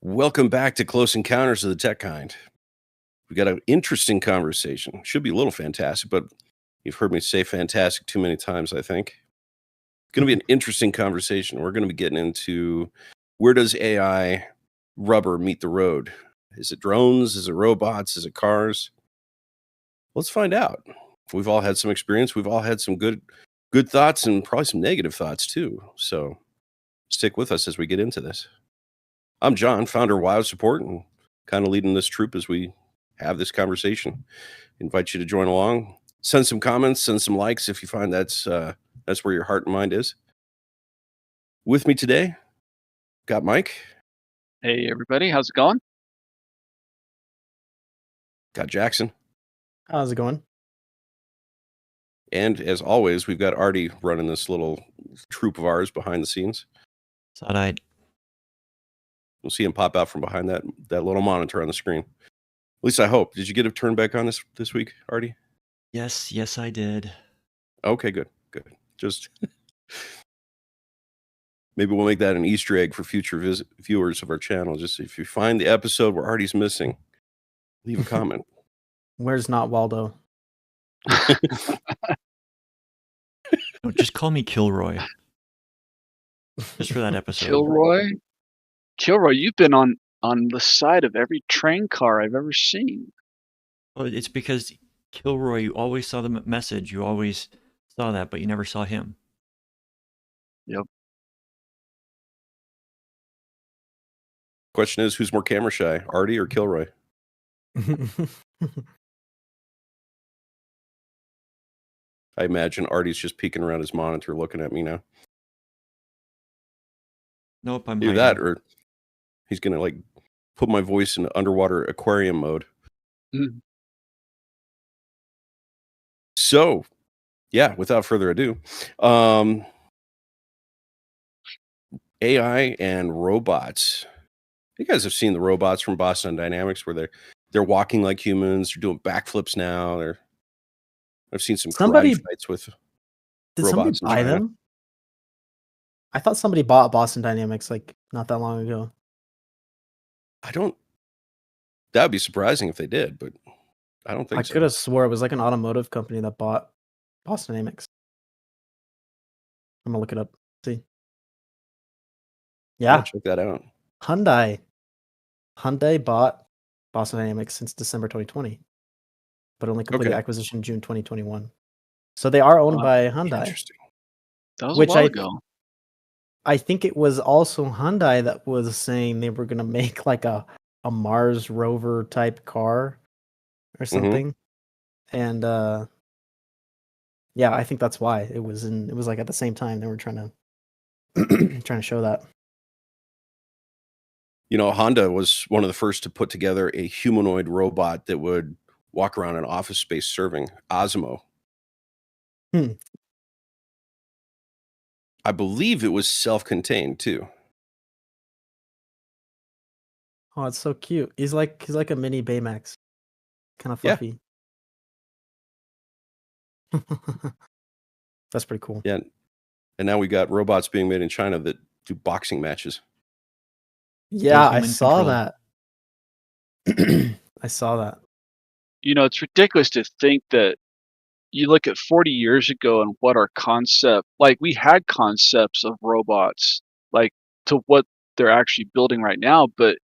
Welcome back to Close Encounters of the Tech Kind. We got an interesting conversation. Should be a little fantastic, but you've heard me say fantastic too many times, I think. It's going to be an interesting conversation. We're going to be getting into where does AI rubber meet the road? Is it drones? Is it robots? Is it cars? Let's find out. We've all had some experience. We've all had some good thoughts and probably some negative thoughts too. So stick with us as we get into this. I'm John, founder of Wild Support, and kind of leading this troop as we have this conversation. Invite you to join along. Send some comments, send some likes if you find that's where your heart and mind is. With me today, got Mike. Hey everybody, how's it going? Got Jackson. How's it going? And as always, we've got Artie running this little troop of ours behind the scenes. Side-eyed. We'll see him pop out from behind that little monitor on the screen. At least I hope. Did you get it turned back on this week, Artie? Yes, I did. Okay, good. Just maybe we'll make that an Easter egg for future viewers of our channel. Just if you find the episode where Artie's missing, leave a comment. Where's not Waldo? No, just call me Kilroy. Just for that episode. Kilroy, you've been on the side of every train car I've ever seen. Well, it's because Kilroy, you always saw the message. You always saw that, but you never saw him. Yep. Question is, who's more camera shy, Artie or Kilroy? I imagine Artie's just peeking around his monitor looking at me now. Nope, I'm Either that or he's going to like put my voice in underwater aquarium mode. Mm. So, yeah, without further ado, AI and robots. You guys have seen the robots from Boston Dynamics where they're walking like humans. They're doing backflips now. I've seen some karate fights with Did robots somebody buy in China. them? I thought somebody bought Boston Dynamics like not that long ago. That would be surprising if they did, but I don't think so. I could have swore it was like an automotive company that bought Boston Dynamics. I'm gonna look it up. See. Yeah, Check that out. Hyundai bought Boston Dynamics since December 2020, but only completed acquisition June 2021. So they are owned by Hyundai. Interesting. That was a while ago. I think it was also Hyundai that was saying they were going to make like a Mars rover type car or something. And yeah, I think that's why it was like at the same time they were trying to show that. You know, Honda was one of the first to put together a humanoid robot that would walk around an office space serving Osmo. I believe it was self-contained too. Oh, it's so cute. He's like a mini Baymax. Kind of fluffy. Yeah. That's pretty cool. Yeah. And now we got robots being made in China that do boxing matches. Yeah, I saw that. I saw that. You know, it's ridiculous to think that you look at 40 years ago and what our concept, like we had concepts of robots, like to what they're actually building right now. But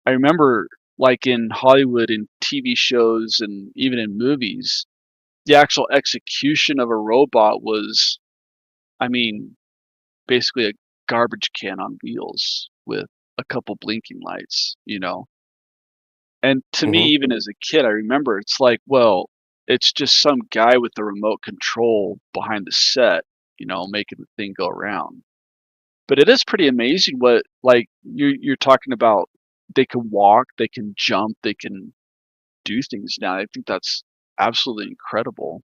I remember like in Hollywood, in TV shows and even in movies, the actual execution of a robot was, I mean, basically a garbage can on wheels with a couple blinking lights, you know? And to me, even as a kid, I remember it's like, well, it's just some guy with the remote control behind the set, you know, making the thing go around. But it is pretty amazing what, like, you're talking about. They can walk, they can jump, they can do things now. I think that's absolutely incredible.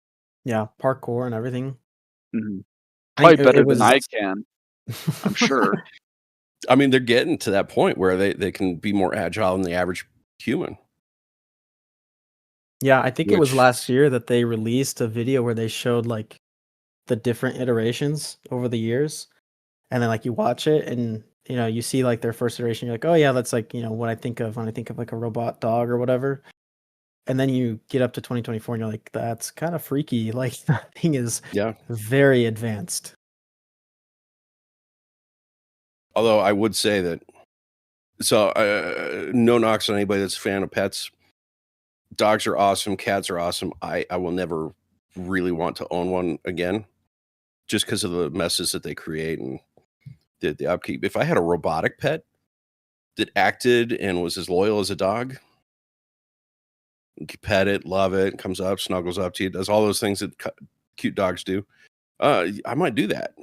Yeah, parkour and everything. Mm-hmm. Probably better than I can, I'm sure. I mean, they're getting to that point where they can be more agile than the average human. Yeah, I think it was last year that they released a video where they showed like the different iterations over the years, and then like you watch it and you see like their first iteration, you're like, oh yeah, that's like, what I think of when I think of like a robot dog or whatever. And then you get up to 2024 and you're like, that's kind of freaky. Like that thing is Yeah. very advanced. Although I would say that, so no knocks on anybody that's a fan of pets. Dogs are awesome. Cats are awesome. I will never really want to own one again, just because of the messes that they create and the upkeep. If I had a robotic pet that acted and was as loyal as a dog, you can pet it, love it, comes up, snuggles up to you, does all those things that cute dogs do, I might do that.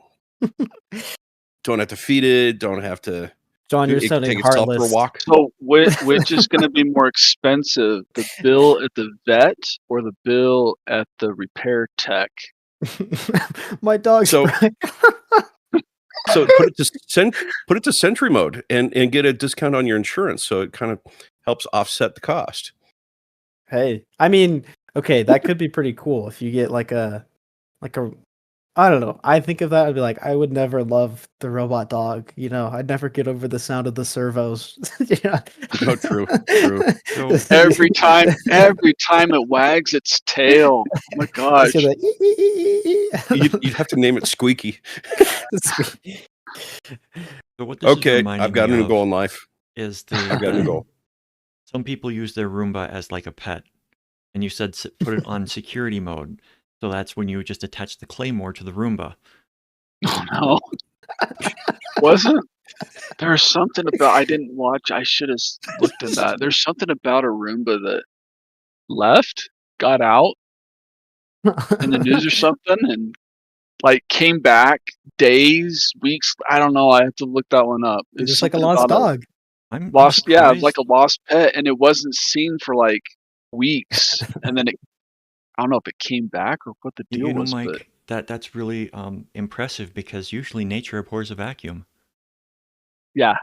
Don't have to feed it. Don't have to. John, you're It can sounding take itself for a heartless. walk. So which is going to be more expensive, the bill at the vet or the bill at the repair tech? My dog's So- crying. So put it to Sentry mode and get a discount on your insurance, so it kind of helps offset the cost. Hey, I mean, okay, that could be pretty cool if you get like a I don't know. I think of that, I'd be like, I would never love the robot dog. I'd never get over the sound of the servos. No, true. So Every time it wags its tail. Oh my It's gosh. gonna like, You'd have to name it Squeaky. So what this is Okay, reminding I've got a me new of goal in life. is I've got a new goal. some people use their Roomba as like a pet, and you said put it on security mode. So that's when you just attach the claymore to the Roomba. Oh no. Wasn't there's something about I didn't watch. I should have looked at that. There's something about a Roomba that left, got out in the news or something, and like came back days, weeks. I don't know. I have to look that one up. It's It's just like a something lost about dog. I'm lost. Yeah, it was like surprised. a lost pet, and it wasn't seen for like weeks, and then I don't know if it came back or what the deal You know, was, but Mike, that's really impressive because usually nature abhors a vacuum. yeah,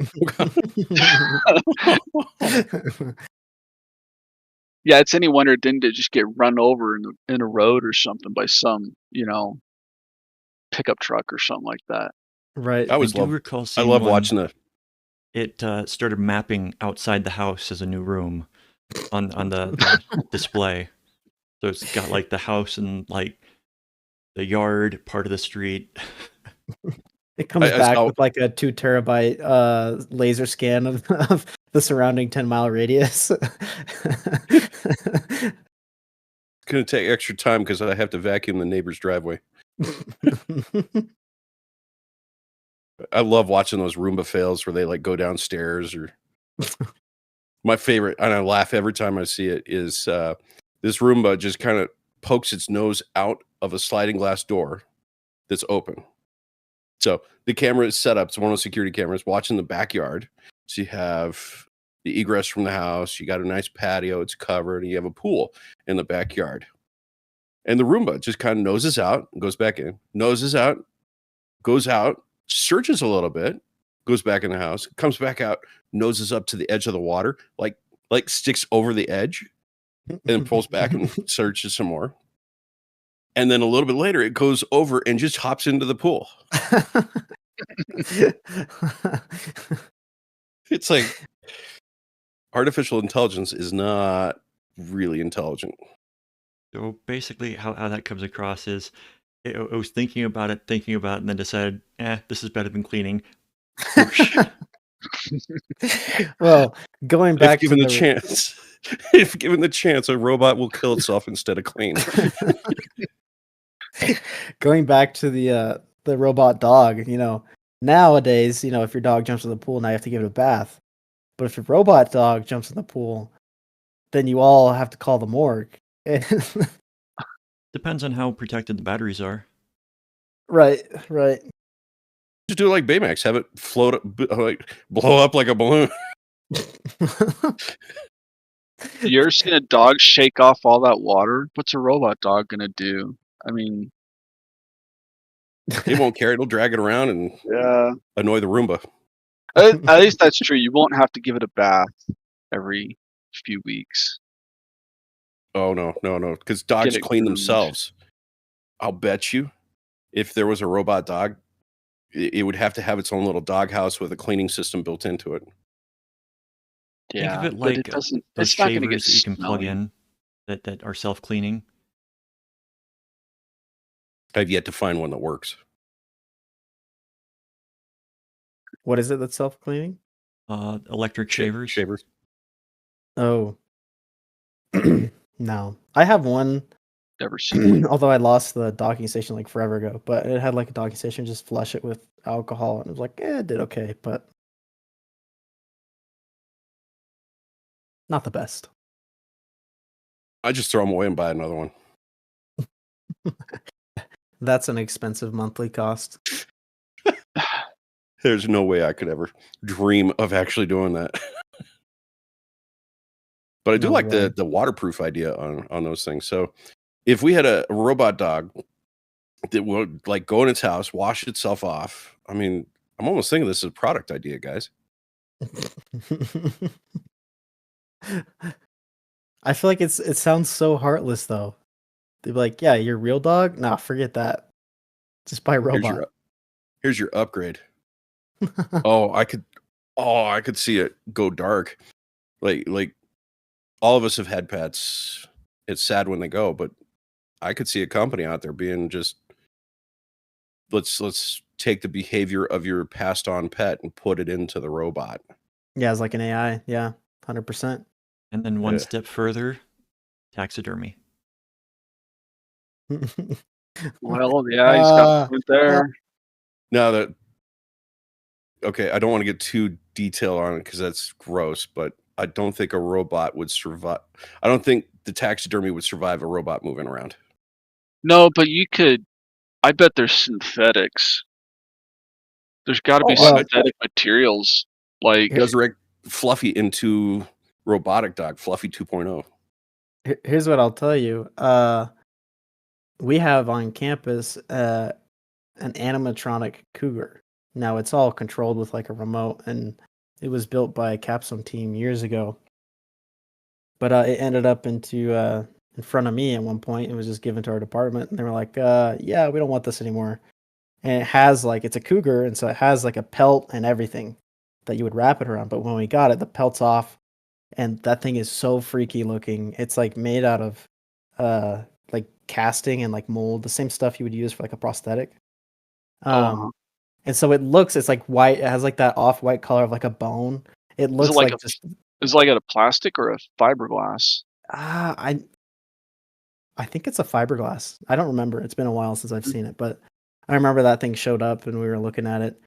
yeah. It's any wonder didn't it just get run over in a road or something by some pickup truck or something like that. Right. I I always do love. recall I seeing love one. watching the. It started mapping outside the house as a new room on the display. So it's got like the house and like the yard part of the street. It comes I back saw- with like a 2 terabyte laser scan of the surrounding 10-mile radius. It's gonna take extra time because I have to vacuum the neighbor's driveway. I love watching those Roomba fails where they like go downstairs or. My favorite, and I laugh every time I see it, is this Roomba just kind of pokes its nose out of a sliding glass door that's open. So the camera is set up. It's one of the security cameras watching the backyard. So you have the egress from the house. You got a nice patio. It's covered. And you have a pool in the backyard. And the Roomba just kind of noses out, goes back in, noses out, goes out, searches a little bit, goes back in the house, comes back out, noses up to the edge of the water, like sticks over the edge, and then pulls back and searches some more. And then a little bit later, it goes over and just hops into the pool. It's like artificial intelligence is not really intelligent. So basically, how that comes across is it was thinking about it, and then decided, this is better than cleaning. Whoosh. Well, going back If given to the chance, if given the chance, a robot will kill itself instead of clean. going back to the robot dog, nowadays, if your dog jumps in the pool, now you have to give it a bath. But if your robot dog jumps in the pool, then you all have to call the morgue. Depends on how protected the batteries are. Right. Just do it like Baymax. Have it float up, like blow up like a balloon. You ever seen a dog shake off all that water? What's a robot dog gonna do? I mean, It won't care. It'll drag it around and yeah. annoy the Roomba. At least that's true. You won't have to give it a bath every few weeks. Oh no, because dogs it clean groomed. themselves. I'll bet you, if there was a robot dog, It would have to have its own little doghouse with a cleaning system built into it. Think of Yeah, it but it like doesn't. those It's not going to get shavers that you can plug smelly. in that are self-cleaning. I've yet to find one that works. What is it that's self-cleaning? Electric shavers. Shavers. Oh. No. I have one, Never seen one. although I lost the docking station like forever ago, but it had like a docking station, just flush it with alcohol, and it was like, it did okay, but not the best. I just throw them away and buy another one. That's an expensive monthly cost. There's no way I could ever dream of actually doing that. But I do No like way. the waterproof idea on those things. So if we had a robot dog that would like go in its house, wash itself off. I mean, I'm almost thinking this is a product idea, guys. I feel like it sounds so heartless though. They'd be like, "Yeah, your real dog? Nah, forget that. Just buy a robot." Here's your upgrade. Oh, I could see it go dark. Like all of us have had pets. It's sad when they go, but I could see a company out there being just let's take the behavior of your passed on pet and put it into the robot. Yeah, it's like an AI. Yeah, 100%. And then one Yeah. step further, taxidermy. Well, yeah, he's got a point there. Now that okay, I don't want to get too detailed on it because that's gross, but I don't think a robot would survive. I don't think the taxidermy would survive a robot moving around. No, but you could. I bet there's synthetics. There's got to be Oh, synthetic materials. Like, resurrect Fluffy into robotic dog, Fluffy 2.0. Here's what I'll tell you. We have on campus an animatronic cougar. Now it's all controlled with like a remote, and it was built by a Capstone team years ago. But it ended up in front of me at one point. It was just given to our department, and they were like, "Yeah, we don't want this anymore." And it has like it's a cougar, and so it has like a pelt and everything that you would wrap it around. But when we got it, the pelt's off, and that thing is so freaky looking. It's like made out of like casting and like mold, the same stuff you would use for like a prosthetic. And so it's like white. It has like that off-white color of like a bone. It looks like like just is it like a plastic or a fiberglass? I think it's a fiberglass. I don't remember. It's been a while since I've seen it, but I remember that thing showed up and we were looking at it.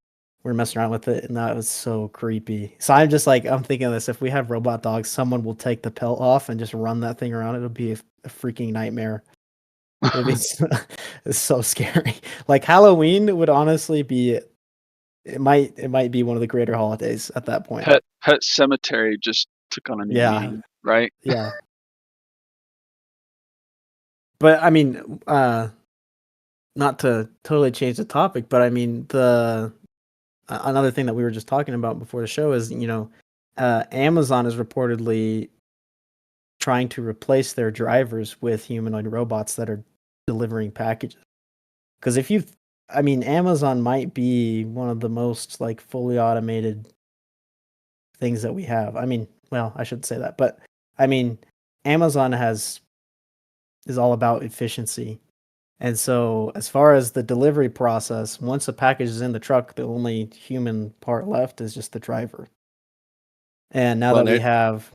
We were messing around with it, and that was so creepy. So I'm just like, I'm thinking of this. If we have robot dogs, someone will take the pelt off and just run that thing around. It'll be a freaking nightmare. It'd be it's so scary. Like Halloween would honestly be. It might be one of the greater holidays at that point. Pet Cemetery just took on a new meaning, right? Yeah. But I mean, not to totally change the topic, but I mean another thing that we were just talking about before the show is, Amazon is reportedly trying to replace their drivers with humanoid robots that are delivering packages. Because Amazon might be one of the most like fully automated things that we have. I mean, well, I shouldn't say that, but I mean, Amazon is all about efficiency. And so as far as the delivery process, once a package is in the truck, the only human part left is just the driver. And now that we have...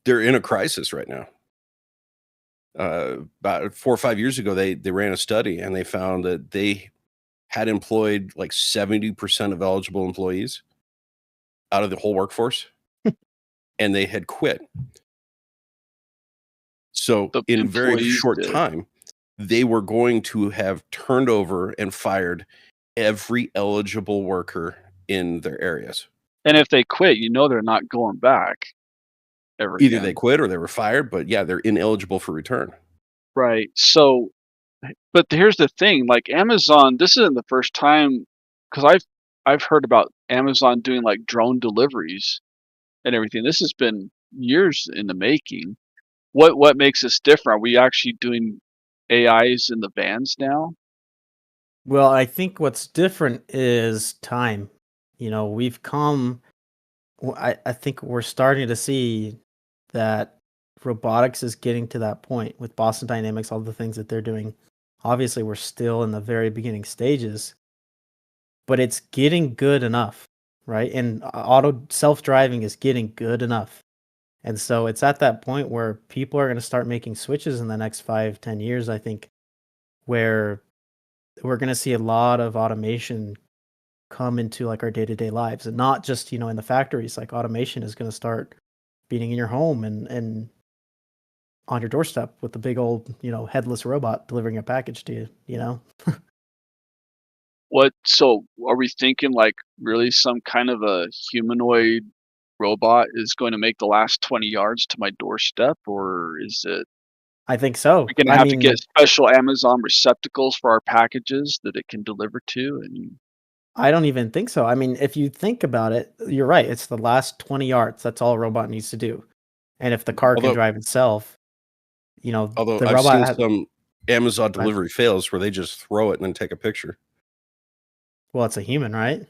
They're in a crisis right now. About 4 or 5 years ago, they ran a study and they found that they had employed like 70% of eligible employees out of the whole workforce, and they had quit. So in a very short time, they were going to have turned over and fired every eligible worker in their areas. And if they quit, they're not going back ever Either again. they quit or they were fired, but yeah, they're ineligible for return. Right. So, but here's the thing, like Amazon, this isn't the first time, because I've heard about Amazon doing like drone deliveries and everything. This has been years in the making. What makes this different? Are we actually doing AIs in the vans now? Well, I think what's different is time. We've come. I think we're starting to see that robotics is getting to that point with Boston Dynamics, all the things that they're doing. Obviously, we're still in the very beginning stages, but it's getting good enough, right? And auto self-driving is getting good enough. And so it's at that point where people are going to start making switches in the next 5, 10 years, I think, where we're going to see a lot of automation come into like our day-to-day lives, and not just, in the factories. Like automation is going to start being in your home and on your doorstep with the big old, headless robot delivering a package to you. So are we thinking like really some kind of a humanoid robot is going to make the last 20 yards to my doorstep, or is it I think so. we going to I have to get mean, special Amazon receptacles for our packages that it can deliver to? And I don't even think so. I mean, if you think about it, you're right. It's the last 20 yards. That's all a robot needs to do. And if the car can Although drive itself, although the I've robot seen has, some Amazon right? delivery fails where they just throw it and then take a picture. Well, it's a human, right?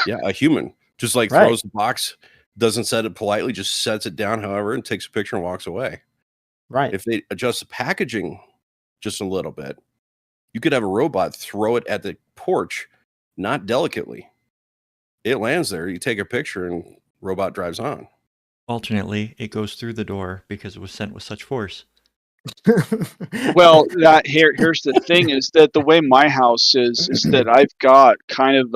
Yeah, a human just like Right. throws the box, doesn't set it politely, just sets it down, however, and takes a picture and walks away. Right. If they adjust the packaging just a little bit, you could have a robot throw it at the porch, not delicately. It lands there, you take a picture, and robot drives on. Alternately, it goes through the door because it was sent with such force. well, here's the thing is that the way my house is that I've got kind of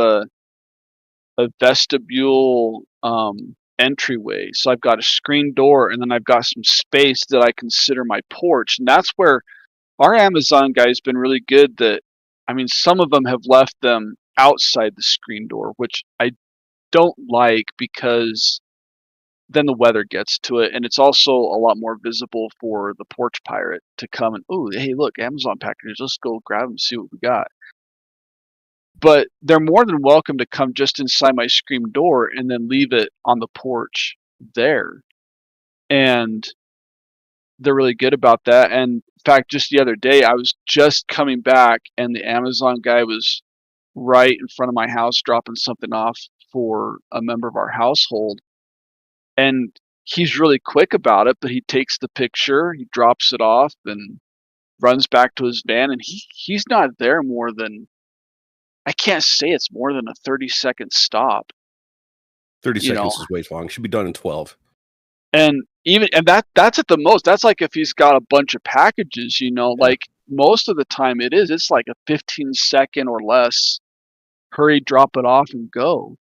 a vestibule entryway. So I've got a screen door, and then I've got some space that I consider my porch. And that's where our Amazon guy's been really good. That I mean, some of them have left them outside the screen door, which I don't like because then the weather gets to it, and it's also a lot more visible for the porch pirate to come and, oh, hey, look, Amazon packages, let's go grab them, see what we got. But they're more than welcome to come just inside my screen door and then leave it on the porch there. And they're really good about that. And in fact, just the other day, I was just coming back and the Amazon guy was right in front of my house dropping something off for a member of our household. And he's really quick about it, but he takes the picture, he drops it off, and runs back to his van. And he's not there more than, I can't say it's more than a 30-second stop, 30 you know. seconds is way too long. Should be done in 12. And that's at the most. That's like if he's got a bunch of packages, Yeah. like most of the time it's like a 15-second or less hurry, drop it off and go.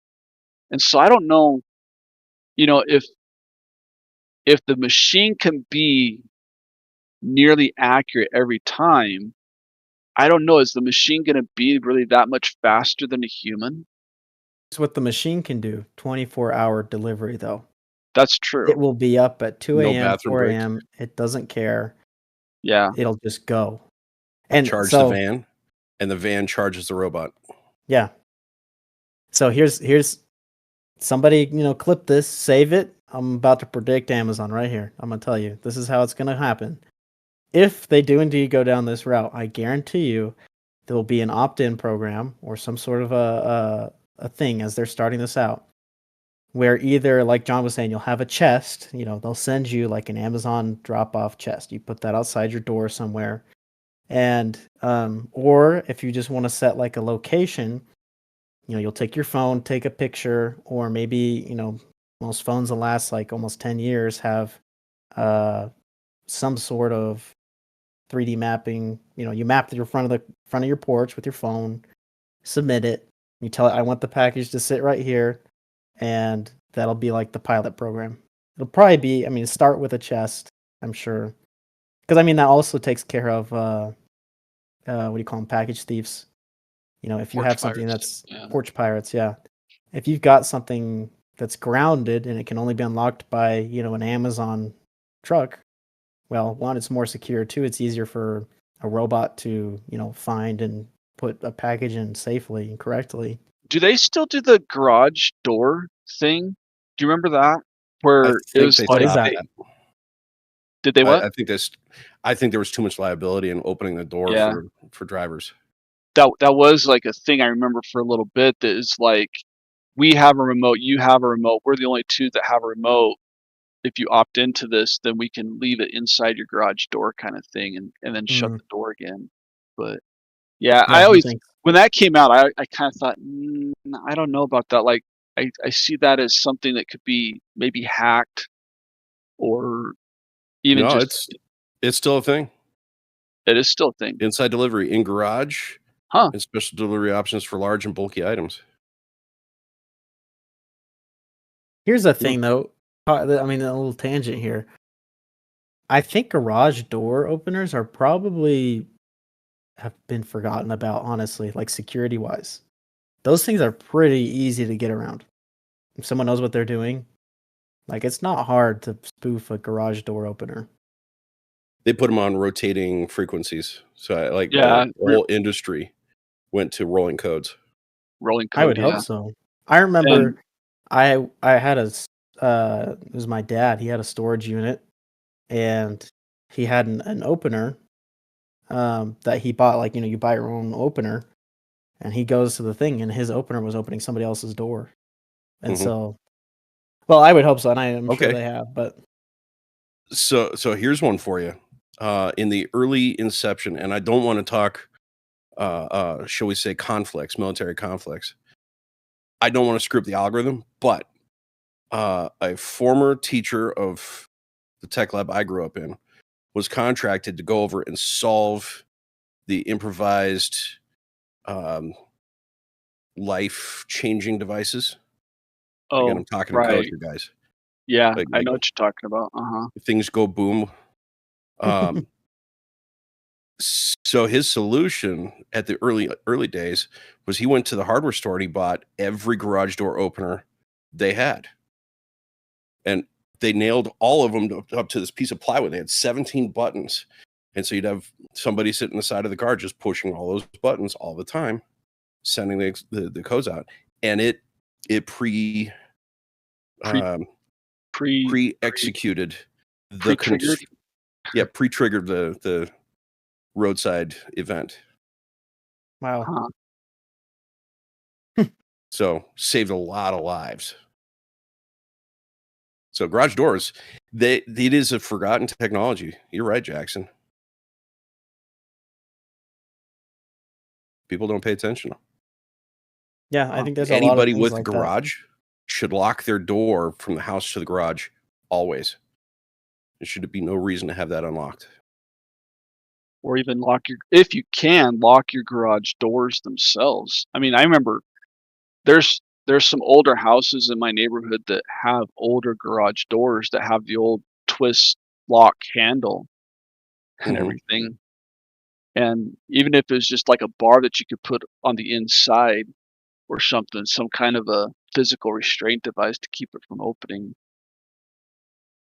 And so I don't know, if the machine can be nearly accurate every time, I don't know, is the machine going to be really that much faster than a human? It's what the machine can do. 24-hour delivery, though. That's It true. will be up at 2 No a.m., bathroom 4 breaks. a.m. It doesn't care. Yeah. It'll just go. And Charge the so, van, and the van charges the robot. yeah. So here's somebody, clip this, save it. I'm about to predict Amazon right here. I'm gonna tell you, this is how it's gonna happen. If they do indeed go down this route, I guarantee you there will be an opt-in program or some sort of a thing as they're starting this out, where either, like John was saying, you'll have a chest. They'll send you like an Amazon drop-off chest. You put that outside your door somewhere, and or if you just want to set like a location, you'll take your phone, take a picture, or maybe, most phones that last like almost 10 years have uh, some sort of 3D mapping. You map your front of your porch with your phone, submit it. You tell it, I want the package to sit right here, and that'll be like the pilot program. It'll probably be, start with a chest, I'm sure, because that also takes care of what do you call them, package thieves. If you Porch have something pirates. that's Yeah. porch pirates, yeah. If you've got something that's grounded and it can only be unlocked by, an Amazon truck, well, one, it's more secure. Two, it's easier for a robot to, find and put a package in safely and correctly. Do they still do the garage door thing? Do you remember that? I Where it think was they What is stopped that? that. did they what? I think there was too much liability in opening the door Yeah. for drivers. that was like a thing I remember for a little bit. That is like, we have a remote, you have a remote. We're the only two that have a remote. If you opt into this, then we can leave it inside your garage door, kind of thing, and then shut Mm, the door again. But yeah, I yeah, he always, thinks. when that came out, I kind of thought, I don't know about that. Like, I see that as something that could be maybe hacked, or even No, just, it's still a thing. it is still a thing. Inside delivery in garage Huh. and special delivery options for large and bulky items. Here's the Hmm. thing, though. I mean, a little tangent here. I think garage door openers are probably have been forgotten about, honestly, like security wise. Those things are pretty easy to get around. If someone knows what they're doing, like it's not hard to spoof a garage door opener. They put them on rotating frequencies. So like Yeah, the whole industry went to rolling codes. rolling I code. would hope Yeah, so. I and remember I had it was my dad. He had a storage unit and he had an opener that he bought, like, you buy your own opener, and he goes to the thing and his opener was opening somebody else's door. And Mhm. so, well, I would hope so, and I am sure Okay. they have, but So here's one for you. In the early inception, and I don't want to talk, shall we say, conflicts, military conflicts. I don't want to screw up the algorithm, but a former teacher of the tech lab I grew up in was contracted to go over and solve the improvised um, life-changing devices. Again, I'm oh, talking in code right. here, guys. Yeah, I Like know what you're talking about. Uh-huh. things go boom. Um, so his solution at the early days was he went to the hardware store and he bought every garage door opener they had, and they nailed all of them up to this piece of plywood. They had 17 buttons, and so you'd have somebody sitting the side of the car just pushing all those buttons all the time, sending the codes out, and it Pre um, pre pre pre-executed the pre-triggered. pre-triggered the roadside event. wow. Huh. So saved a lot of lives. So garage doors, it is a forgotten technology. You're right, Jackson. People don't pay attention. Yeah, I Huh. think there's a lot of Anybody things with a like that. garage should lock their door from the house to the garage always. There should be no reason to have that unlocked. Or even if you can, lock your garage doors themselves. I mean, I remember there's some older houses in my neighborhood that have older garage doors that have the old twist lock handle and Mhm. everything. And even if it's just like a bar that you could put on the inside or something, some kind of a physical restraint device to keep it from opening.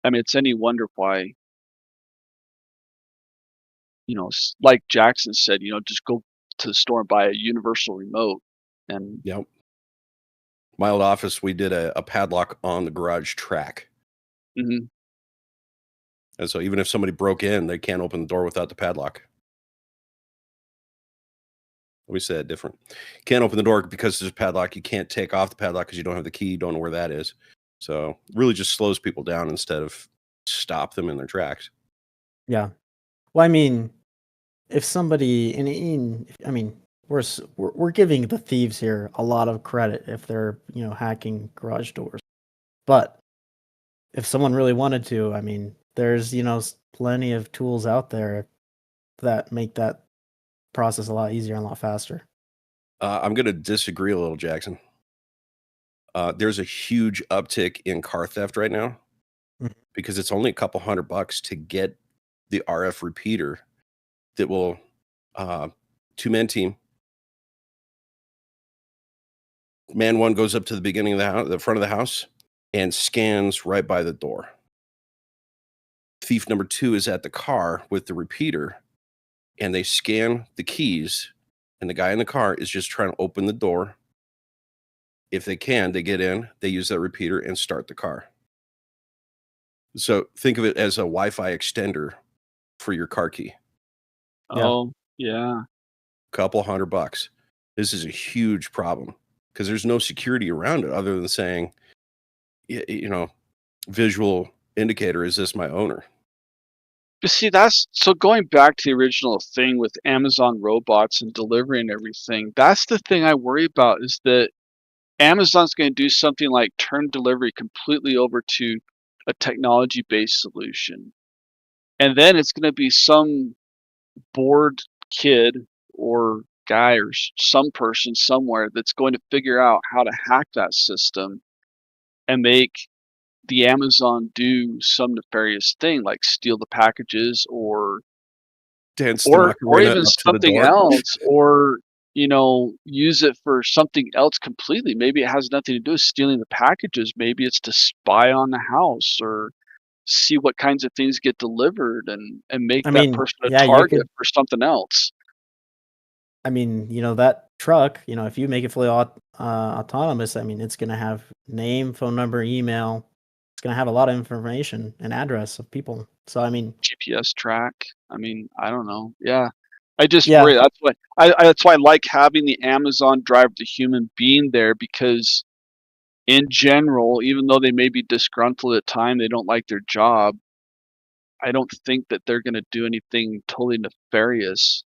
I mean, it's any wonder why, like Jackson said, just go to the store and buy a universal remote. And Yep. My old office, we did a padlock on the garage track. mhm, And so even if somebody broke in, they can't open the door without the padlock. Let me say that different. Can't open the door because there's a padlock. You can't take off the padlock because you don't have the key. You don't know where that is. So really just slows people down instead of stop them in their tracks. Yeah. Well, I mean, if somebody I mean, we're giving the thieves here a lot of credit if they're, hacking garage doors. But if someone really wanted to, I mean, there's, plenty of tools out there that make that process a lot easier and a lot faster. I'm going to disagree a little, Jackson. There's a huge uptick in car theft right now Mhm. because it's only a couple $100 to get the RF repeater that will uh, two-man team. Man one goes up to the beginning of the house, the front of the house, and scans right by the door. Thief number two is at the car with the repeater, and they scan the keys, and the guy in the car is just trying to open the door. If they can, they get in, they use that repeater and start the car. So think of it as a Wi-Fi extender for your car key. Yeah. oh, yeah. couple $100. This is a huge problem because there's no security around it other than saying, you know, visual indicator, is this my owner? But see, that's so going back to the original thing with Amazon robots and delivery and everything. That's the thing I worry about is that Amazon's going to do something like turn delivery completely over to a technology-based solution. And then it's going to be some bored kid or guy or some person somewhere that's going to figure out how to hack that system and make the Amazon do some nefarious thing like steal the packages or Dance the Macarena even up to the something door. else, or use it for something else completely. Maybe it has nothing to do with stealing the packages. Maybe it's to spy on the house or see what kinds of things get delivered and make I that mean, person a yeah, you target could. for something else. I mean, that truck. If you make it fully autonomous, I mean, it's gonna have name, phone number, email. It's gonna have a lot of information and address of people. So I mean, GPS track. I mean, I don't know. Yeah. I just yeah, worry. That's why I like having the Amazon driver, the human being there, because in general, even though they may be disgruntled at time, they don't like their job. I don't think that they're going to do anything totally nefarious,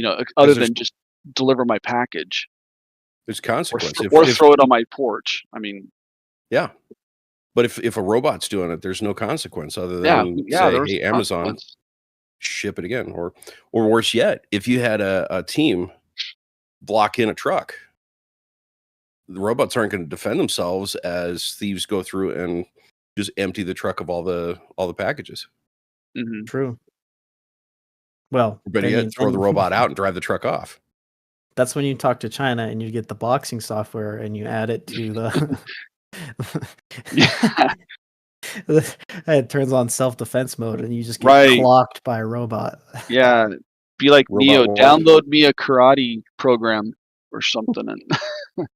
other There's than just deliver my package there's or consequence. or If throw it on my porch. I mean, yeah, but if a robot's doing it, there's no consequence other yeah, than yeah, say, there was hey, a Amazon, consequence. ship it again. Or worse yet, if you had a team block in a truck, the robots aren't going to defend themselves as thieves go through and just empty the truck of all the packages. Hmm. true. Well, Or better then yet, you throw the then robot out and drive the truck off. that's when you talk to China and you get the boxing software and you add it to the. Yeah, It turns on self-defense mode and you just get right. clocked by a robot. Yeah, be like Robot Neo. war. Download me a karate program or something, and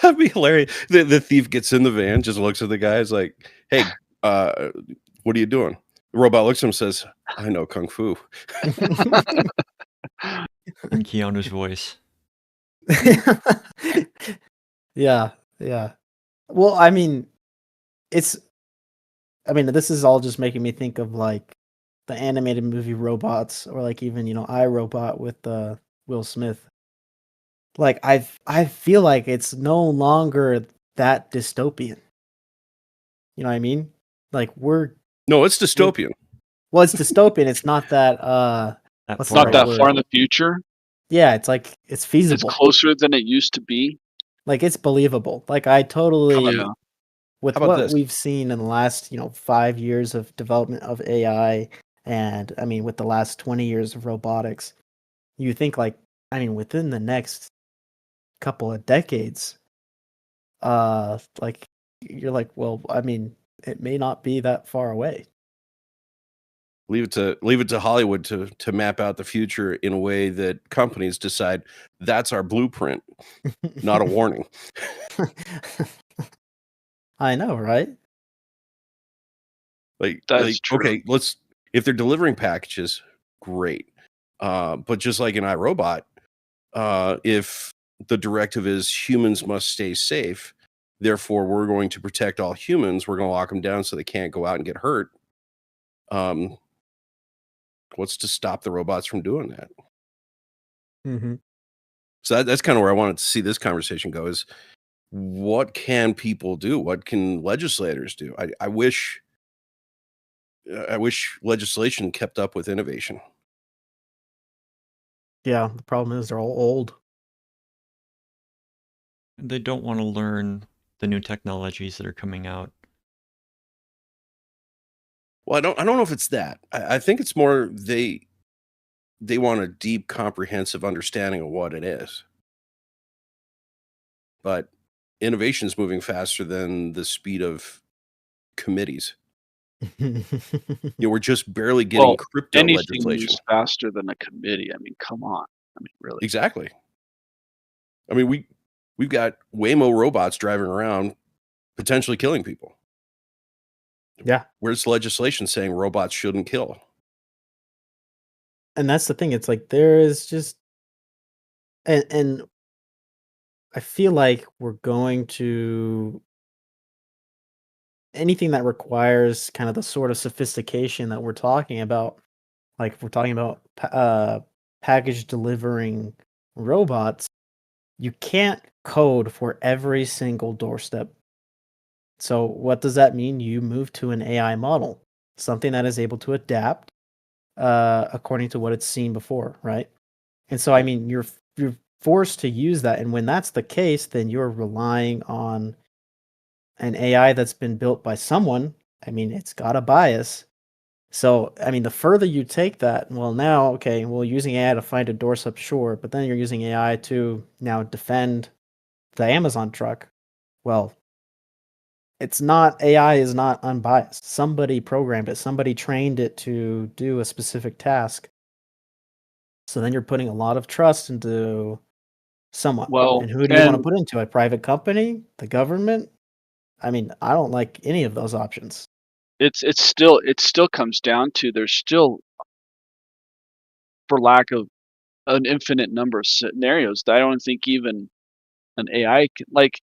That'd be hilarious. The thief gets in the van, just looks at the guy, is like, hey, what are you doing? The robot looks at him and says, I know Kung Fu. In Keanu's voice. Yeah, yeah. Well, I mean, this is all just making me think of like the animated movie Robots or like even, iRobot with Will Smith. Like I feel like it's no longer that dystopian. You know what I mean? Like No, it's dystopian. well, it's dystopian. It's not that That what's it's the far not right that off. word? far in the future. Yeah, it's like it's It's feasible. closer than it used to be. Like it's believable. Like I totally Yeah. How with about what this? we've seen in the last, 5 years of development of AI and I mean with the last 20 years of robotics, you think like within the next couple of decades, like you're like, well, it may not be that far away. Leave it to Hollywood to map out the future in a way that companies decide that's our blueprint, not a warning. I know, right? That's true. Okay, if they're delivering packages, great. But just like in iRobot, if the directive is humans must stay safe, therefore we're going to protect all humans, we're going to lock them down so they can't go out and get hurt. What's to stop the robots from doing that? Mm-hmm. So that's kind of where I wanted to see this conversation go, is what can people do? What can legislators do? I wish legislation kept up with innovation. Yeah, the problem is they're all old. They don't want to learn the new technologies that are coming out. Well, I don't know if it's that. I think it's more they want a deep, comprehensive understanding of what it is. But innovation is moving faster than the speed of committees. We're just barely getting Well, crypto anything legislation. moves faster than a committee. I mean, come on. I mean, really. Exactly. I mean, we've got Waymo robots driving around, potentially killing people. Yeah. Where's legislation saying robots shouldn't kill? And that's the thing. It's like there is just and I feel like we're going to anything that requires kind of the sort of sophistication that we're talking about. Like if we're talking about package delivering robots, you can't code for every single doorstep. So what does that mean? You move to an AI model, something that is able to adapt according to what it's seen before, right? And so I mean, you're forced to use that, and when that's the case, then you're relying on an AI that's been built by someone. I mean, it's got a bias. So, I mean, the further you take that, well, now, okay, well, using AI to find a doorstep, sure, but then you're using AI to now defend the Amazon truck. Well, it's not AI is not unbiased. Somebody programmed it, somebody trained it to do a specific task. So then you're putting a lot of trust into someone. Well, And who do you want to and put into a private company? The government? I mean, I don't like any of those options. it still comes down to there's still, for lack of an infinite number of scenarios that I don't think even an AI can, like,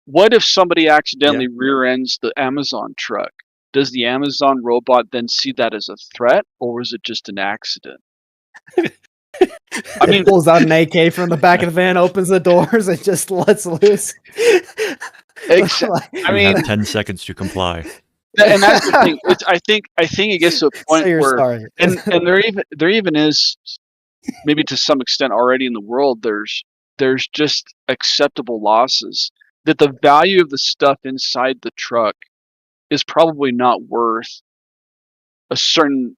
what if somebody accidentally rear ends the Amazon truck? Does the Amazon robot then see that as a threat, or is it just an accident? I mean, It pulls out an AK from the back of the van, opens the doors, and just lets loose. I You mean, have 10 seconds to comply. and that's the thing. I think it gets to a point say you're where, sorry. and there even is, maybe to some extent already in the world, there's just acceptable losses that the value of the stuff inside the truck is probably not worth a certain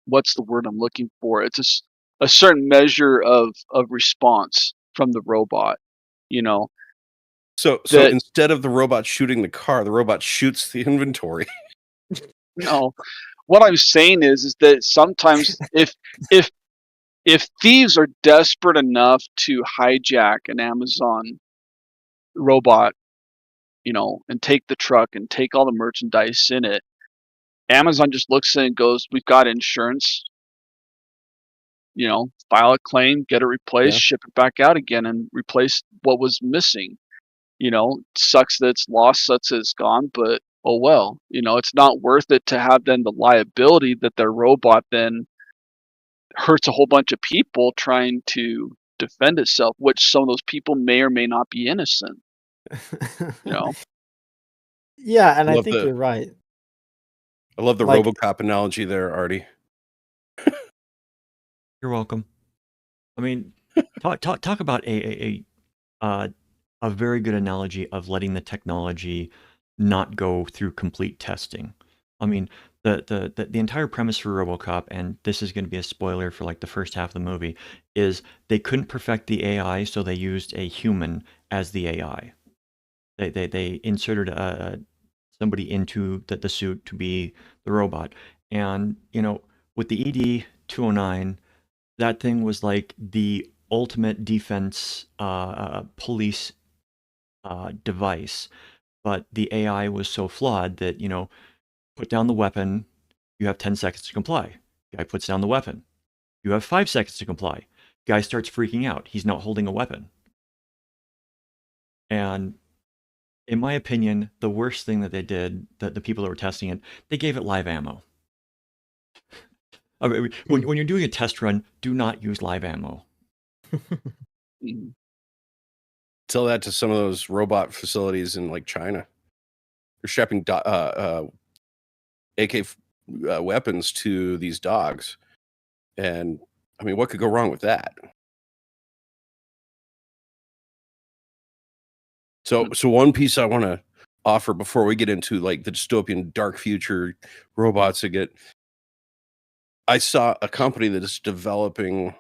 what's the word I'm looking for? It's a certain measure of response from the robot, you know, So that instead of the robot shooting the car, the robot shoots the inventory. no. What I'm saying is that sometimes if if thieves are desperate enough to hijack an Amazon robot, and take the truck and take all the merchandise in it, Amazon just looks at it and goes, "We've got insurance, file a claim, get it replaced, Yeah. ship it back out again, and replace what was missing." Sucks that it's lost, sucks that it's gone, but oh well. It's not worth it to have then the liability that their robot then hurts a whole bunch of people trying to defend itself, which some of those people may or may not be innocent. You know, Yeah, and I I love think the you're right. I love the Like, RoboCop analogy there, Artie. You're welcome. I mean, talk about a very good analogy of letting the technology not go through complete testing. I mean, the entire premise for RoboCop, and this is going to be a spoiler for like the first half of the movie, is they couldn't perfect the AI, so they used a human as the AI. They inserted somebody into the suit to be the robot, and with the ED 209, that thing was like the ultimate defense police device, but the AI was so flawed that, put down the weapon, you have 10 seconds to comply. Guy puts down the weapon. You have 5 seconds to comply. Guy starts freaking out. He's not holding a weapon. And in my opinion, the worst thing that they did, that the people that were testing it, they gave it live ammo. I mean, when you're doing a test run, do not use live ammo. Mhm. Tell that to some of those robot facilities in like China. They're strapping AK weapons to these dogs, and I mean, what could go wrong with that? So one piece I want to offer before we get into like the dystopian dark future robots that get. I saw a company that is developing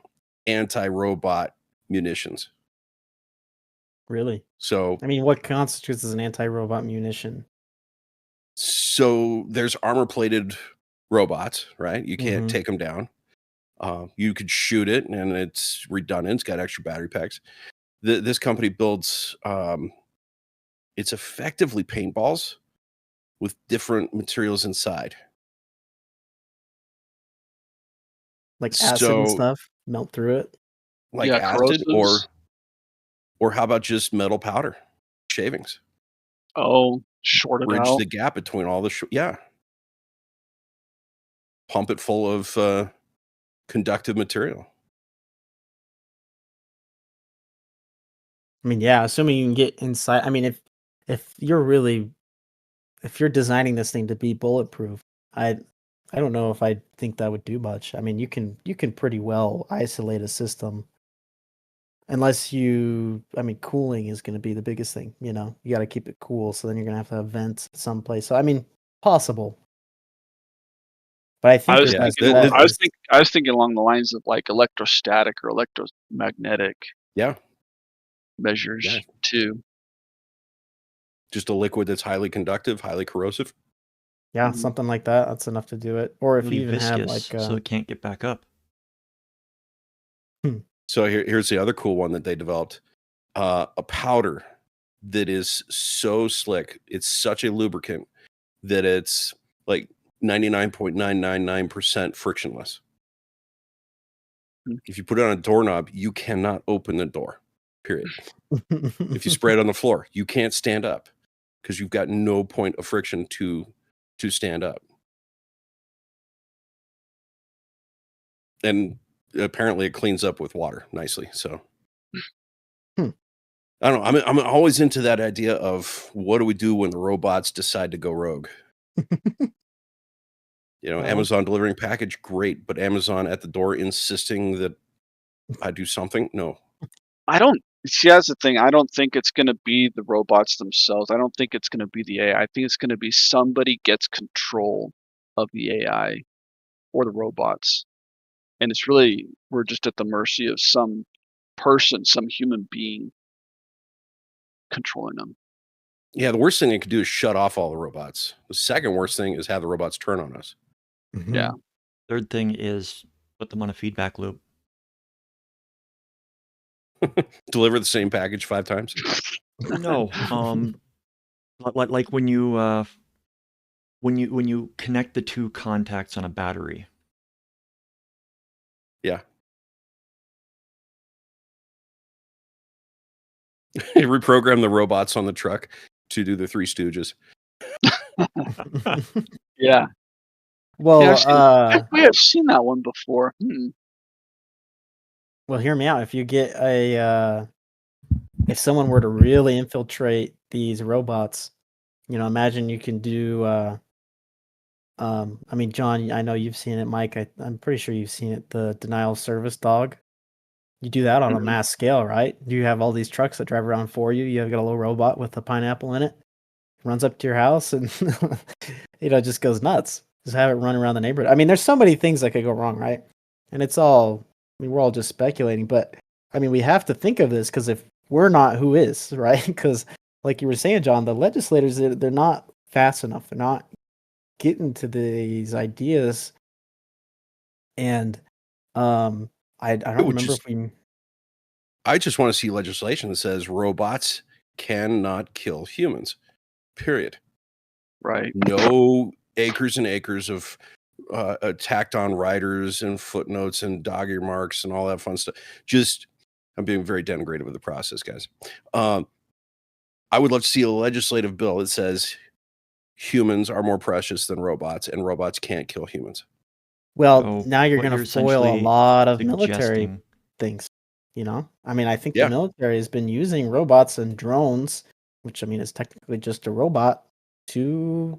anti-robot munitions. really? So I mean, what constitutes as an anti-robot munition? there's armor-plated robots, right? You can't Mhm. take them down. You could shoot it, and it's redundant. It's got extra battery packs. This company builds. It's effectively paintballs with different materials inside. like acid and So, stuff, melt through it. like Yeah, acid, corrosives. or how about just metal powder shavings? Oh, short it Bridge out. the gap between all the yeah. Pump it full of conductive material. I mean, yeah, assuming you can get inside. I mean, if you're really if you're designing this thing to be bulletproof, I I don't know if I think that would do much. I mean, you can pretty well isolate a system unless you. I mean, cooling is going to be the biggest thing. You know, you got to keep it cool, so then you're going to have vents someplace. So I mean, possible, but I I think was your Yeah, best thinking bet is I was thinking along the lines of like electrostatic or electromagnetic yeah, yeah. measures too. Just a liquid that's highly conductive, highly corrosive. yeah, Mhm. something like that. That's enough to do it. Or if Really you even have viscous, like so it can't get back up. So here's the other cool one that they developed: a powder that is so slick. It's such a lubricant that it's like 99.999% frictionless. Mm. If you put it on a doorknob, you cannot open the door. Period. If you Hmm. spray it on the floor, you can't stand up because you've got no point of friction to stand up. And apparently it cleans up with water nicely. So Hmm. I don't know. I'm always into that idea of what do we do when the robots decide to go rogue? You know, Well, Amazon delivering package, great, but Amazon at the door insisting that I do something? No. I don't see that's the thing. I don't think it's gonna be the robots themselves. I don't think it's gonna be the AI. I think it's gonna be somebody gets control of the AI or the robots. And it's really we're just at the mercy of some person, some human being controlling them. Yeah, the worst thing it could do is shut off all the robots. The second worst thing is have the robots turn on us. Yeah. mhm. Third thing is put them on a feedback loop. Deliver the same package 5 times. No, like when you connect the two contacts on a battery. Yeah. Reprogram the robots on the truck to do the Three Stooges. Yeah. Yeah, Well, I may have seen that one before. well, hear me out. If you get if someone were to really infiltrate these robots, you know, imagine you can do, I mean, John, I know you've seen it. Mike, I'm pretty sure you've seen it. The denial of service dog. You do that on a Mhm. mass scale, right? You have all these trucks that drive around for you. You have got a little robot with a pineapple in it, runs up to your house and just goes nuts. Just have it run around the neighborhood. I mean, there's so many things that could go wrong, right? And it's all, I mean, we're all just speculating, but I mean, we have to think of this because if we're not, who is, right? Because like you were saying, John, the legislators, they're not fast enough. They're not getting to these ideas. And I It don't would remember just if we, I just want to see legislation that says robots cannot kill humans. Period. Right. No acres and acres of tacked on riders and footnotes and dog ear marks and all that fun stuff. Just, I'm being very denigrative of the process, guys. I would love to see a legislative bill that says humans are more precious than robots and robots can't kill humans. well, So now you're what going to you're foil a essentially lot of military suggesting, things, you know? I mean, I think the Yeah. military has been using robots and drones, which I mean is technically just a robot, to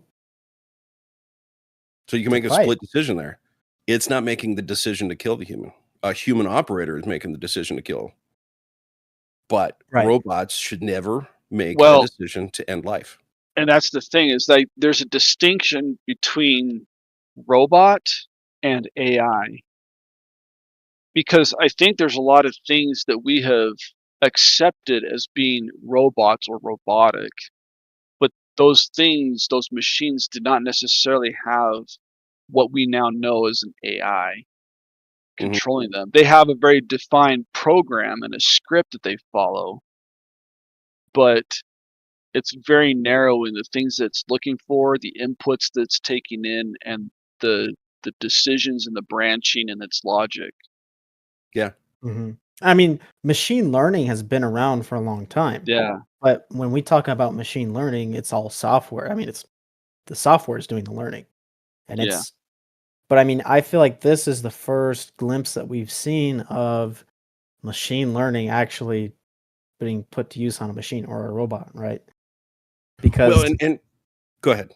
So you can make a fight. split decision there. It's not making the decision to kill the human. A human operator is making the decision to kill. But Right. robots should never make a Well, decision to end life. and that's the thing is like there's a distinction between robot and AI because I think there's a lot of things that we have accepted as being robots or robotic, but those things, those machines did not necessarily have what we now know as an AI Mhm. controlling them. They have a very defined program and a script that they follow, but it's very narrow in the things that it's looking for, the inputs that's taking in, and the the decisions and the branching and its logic. Yeah. Mhm. I mean, machine learning has been around for a long time, Yeah, but when we talk about machine learning, it's all software. I mean, it's the software is doing the learning, and yeah. it's but I mean, I feel like this is the first glimpse that we've seen of machine learning actually being put to use on a machine or a robot, right? Well, Because and go ahead.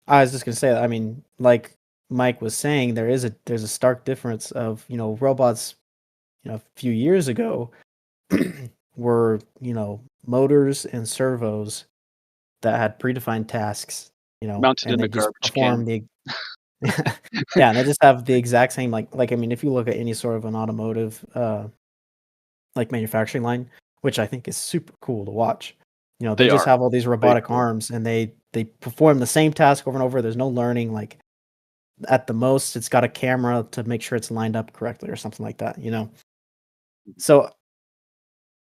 I was just gonna say that, I mean, like Mike was saying, there's a stark difference of, robots, a few years ago were, motors and servos that had predefined tasks, Mounted and in they a just garbage perform can. the yeah, and they just have the exact same like I mean, if you look at any sort of an automotive like manufacturing line, which I think is super cool to watch. They They just are. have all these Way robotic cool. arms and they perform the same task over and over. There's no learning. Like at the most, it's got a camera to make sure it's lined up correctly or something like that. So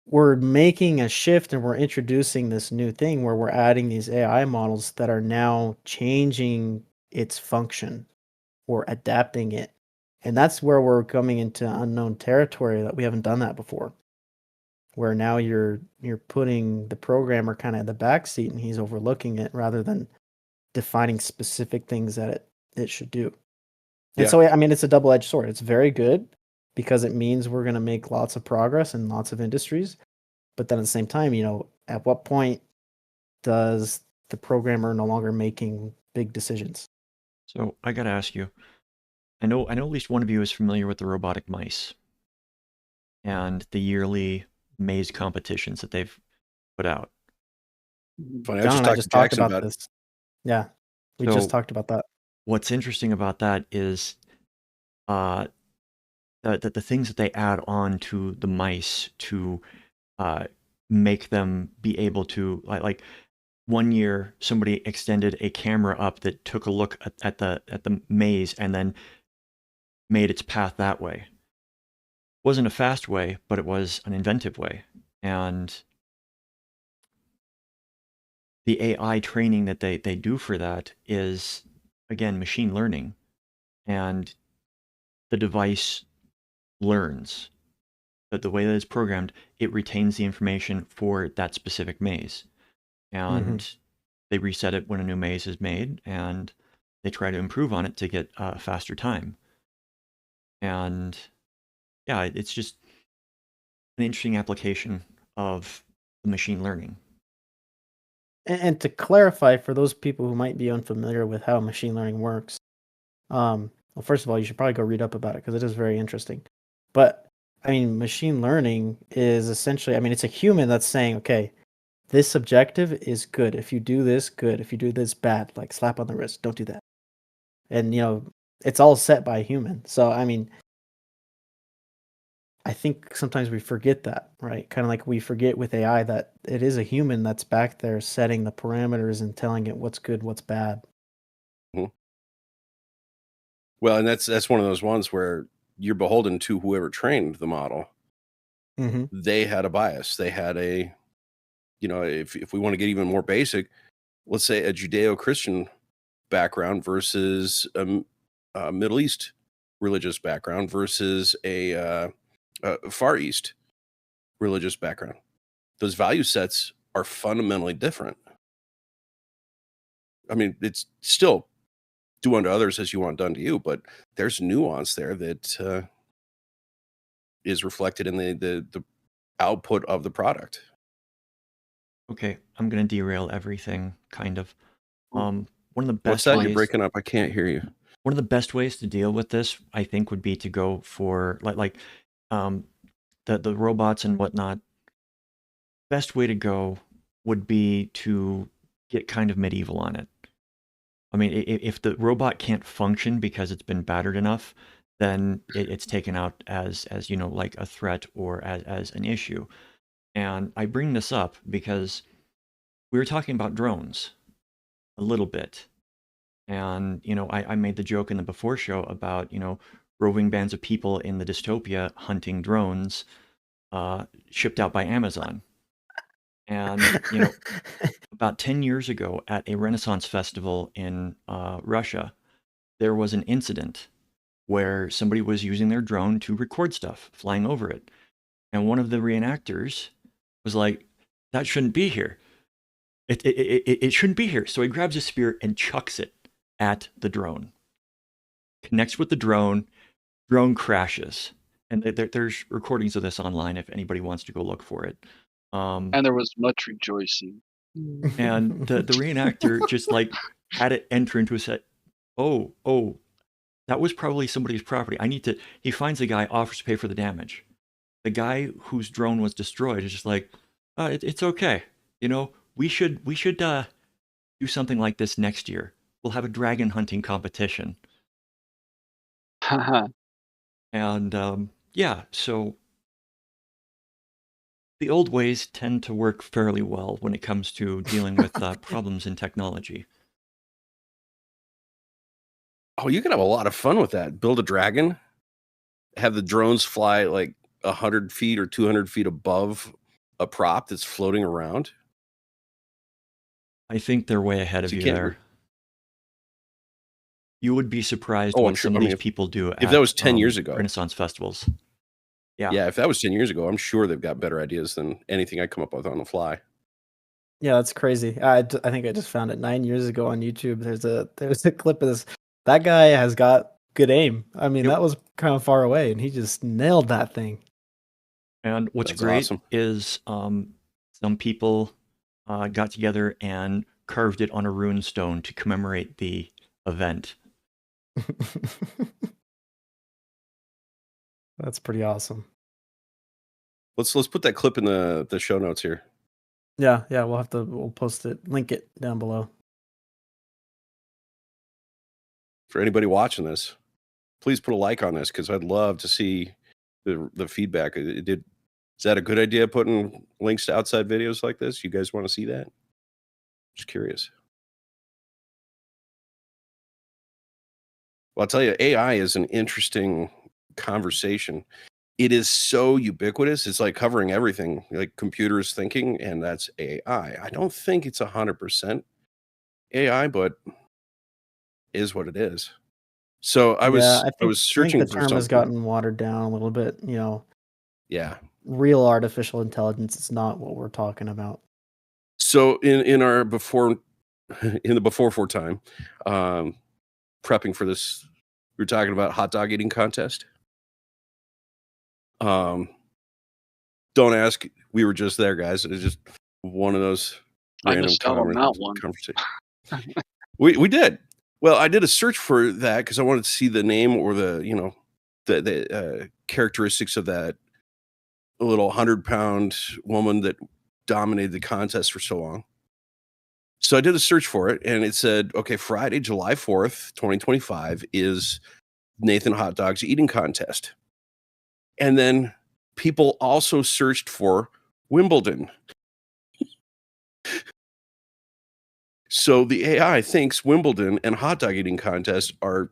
we're making a shift and we're introducing this new thing where we're adding these AI models that are now changing its function or adapting it. And that's where we're coming into unknown territory that we haven't done that before. Where now you're putting the programmer kind of in the back seat and he's overlooking it rather than defining specific things that it should do. And Yeah. so I mean it's a double-edged sword. It's very good because it means we're going to make lots of progress in lots of industries, but then at the same time, at what point does the programmer no longer making big decisions? So I gotta ask you, I know at least one of you is familiar with the robotic mice and the yearly maze competitions that they've put out. Funny. I John just and I talked to just talked Jackson about about it. this. Yeah. We just So talked about that. what's interesting about that is uh, the things that they add on to the mice to uh, make them be able to like one year somebody extended a camera up that took a look at the maze and then made its path that way. Wasn't a fast way, but it was an inventive way. And the AI training that they do for that is again machine learning, and the device learns that the way that it's programmed, it retains the information for that specific maze. Mhm. And they reset it when a new maze is made, and they try to improve on it to get a faster time. And yeah, it's just an interesting application of machine learning. And to clarify for those people who might be unfamiliar with how machine learning works, well, first of all, you should probably go read up about it because it is very interesting. But I mean, machine learning is essentially, I mean, it's a human that's saying, okay, this objective is good. If you do this, good. If you do this, bad. Like slap on the wrist. Don't do that. And it's all set by a human. So I mean, I think sometimes we forget that, right? Kind of like we forget with AI that it is a human that's back there setting the parameters and telling it what's good, what's bad. Mhm. Well, and that's one of those ones where you're beholden to whoever trained the model. Hmm. They had a bias. They had a, if we want to get even more basic, let's say a Judeo-Christian background versus a Middle East religious background versus a Far East religious background. Those value sets are fundamentally different. I mean, it's still do unto others as you want done to you, but there's nuance there that is reflected in the output of the product. Okay, I'm gonna derail everything, kind of. One of the What's best that? You're ways breaking up. I can't hear you. one of the best ways to deal with this, I think, would be to go for um, the robots and whatnot. Best way to go would be to get kind of medieval on it. I mean, if the robot can't function because it's been battered enough, then it's taken out as like a threat or as an issue. And I bring this up because we were talking about drones a little bit. And, I made the joke in the before show about, roving bands of people in the dystopia hunting drones shipped out by Amazon. And, about 10 years ago at a Renaissance festival in Russia, there was an incident where somebody was using their drone to record stuff flying over it. And one of the reenactors was like, that shouldn't be here. It shouldn't be here. So he grabs a spear and chucks it at the drone. Connects with the drone crashes. And there's recordings of this online if anybody wants to go look for it. And there was much rejoicing. And the reenactor just like had it enter into a set. Oh, that was probably somebody's property. He finds the guy, offers to pay for the damage. The guy whose drone was destroyed is just like, it's okay. We should do something like this next year. We'll have a dragon hunting competition. And yeah, so the old ways tend to work fairly well when it comes to dealing with problems in technology. Oh, you can have a lot of fun with that. Build a dragon, have the drones fly like 100 feet or 200 feet above a prop that's floating around. I think they're way ahead of you there. You would be surprised what some of these people do if that was 10 years ago. Renaissance festivals. Yeah, if that was 10 years ago, I'm sure they've got better ideas than anything I come up with on the fly. Yeah, that's crazy. I think I just found it 9 years ago on YouTube. There's a clip of this. That guy has got good aim. I mean, that was kind of far away, and he just nailed that thing. And what's great is some people got together and carved it on a rune stone to commemorate the event. That's pretty awesome. Let's put that clip in the show notes here. Yeah, we'll post it, link it down below. For anybody watching this, please put a like on this because I'd love to see the feedback. Is that a good idea, putting links to outside videos like this? You guys want to see that? Just curious. Well, I'll tell you, AI is an interesting conversation. It is so ubiquitous. It's like covering everything, like computers thinking, and that's AI. I don't think it's 100% AI, but is what it is. So I was searching I think the for term something. has gotten watered down a little bit. Yeah. Real artificial intelligence is not what we're talking about. So in our before time, prepping for this, we were talking about hot dog eating contest. Don't ask. We were just there, guys. It was just one of those random conversations. We did. Well, I did a search for that because I wanted to see the name or the characteristics of that little 100-pound woman that dominated the contest for so long. So I did a search for it, and it said, okay, Friday, July 4th, 2025 is Nathan Hot Dog's eating contest. And then people also searched for Wimbledon. So the AI thinks Wimbledon and hot dog eating contest are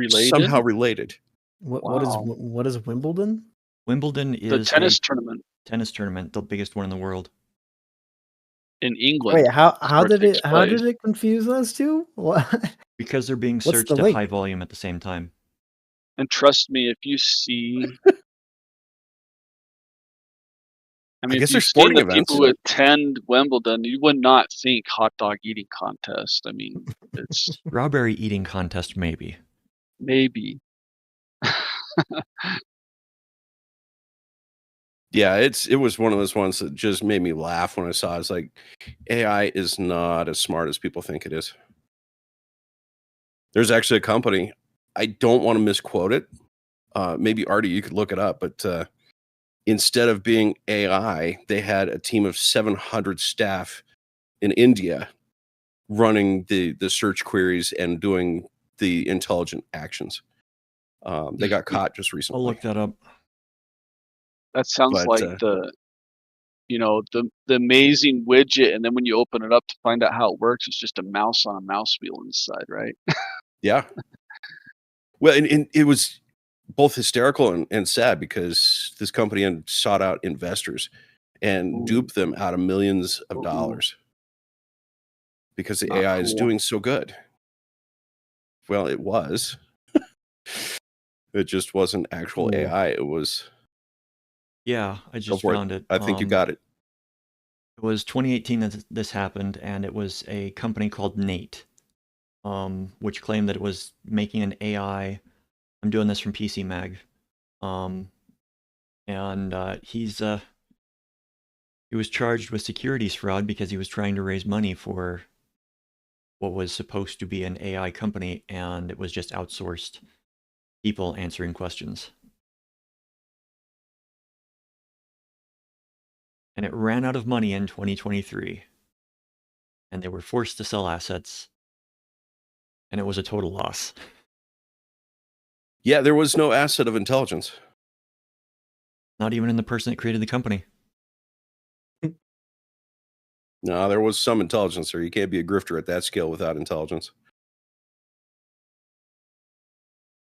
somehow related. What is Wimbledon? Wimbledon is the tennis tournament. Tennis tournament, the biggest one in the world. In England. Wait, how did it confuse those two? What? Because they're being searched at high volume at the same time. And trust me, if you see, I mean, if you've seen the people who attend Wimbledon, you would not think hot dog eating contest. I mean, it's strawberry eating contest, maybe. Yeah, it was one of those ones that just made me laugh when I saw it. It's like, AI is not as smart as people think it is. There's actually a company, I don't want to misquote it. Maybe Artie, you could look it up, but instead of being AI, they had a team of 700 staff in India running the search queries and doing the intelligent actions. They got caught just recently. I'll look that up. That sounds like the amazing widget, and then when you open it up to find out how it works, it's just a mouse on a mouse wheel inside, right? Yeah. Well, and it was both hysterical and sad because this company had sought out investors and duped them out of millions of dollars because the AI is doing so good. Well, it was. It just wasn't actual Cool. AI. It was. Yeah, I Go just for found it. it. I think you got it. It was 2018 that this happened, and it was a company called Nate, which claimed that it was making an AI. I'm doing this from PC Mag, and he was charged with securities fraud because he was trying to raise money for what was supposed to be an AI company, and it was just outsourced people answering questions. And it ran out of money in 2023, and they were forced to sell assets, and it was a total loss. Yeah, there was no asset of intelligence. Not even in the person that created the company. No, there was some intelligence there. You can't be a grifter at that scale without intelligence.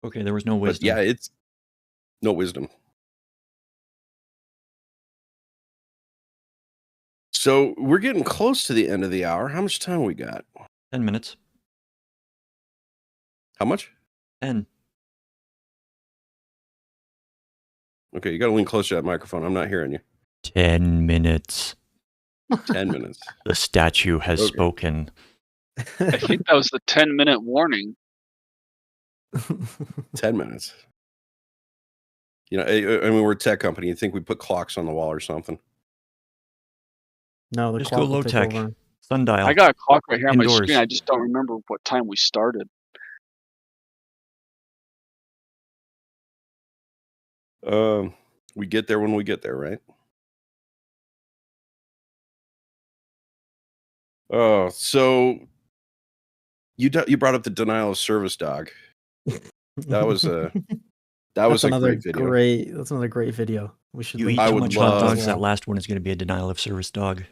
Okay, there was no But wisdom. yeah, it's no wisdom. So we're getting close to the end of the hour. How much time we got? 10 minutes. How much? 10. Okay, you got to lean closer to that microphone. I'm not hearing you. 10 minutes. 10 minutes. The statue has Okay. spoken. I think that was the 10-minute warning. 10 minutes. You know, I mean, we're a tech company. You think we put clocks on the wall or something? No, the Just clock go will low take tech. over. Sundial. I got a clock right here on my Indoors. screen. I just don't remember what time we started. We get there when we get there, right? Oh, so you brought up the denial of service dog. That was a That's another great video. That's another great video. We should. You link eat I too would much hot love- dogs, that last one is going to be a denial of service dog.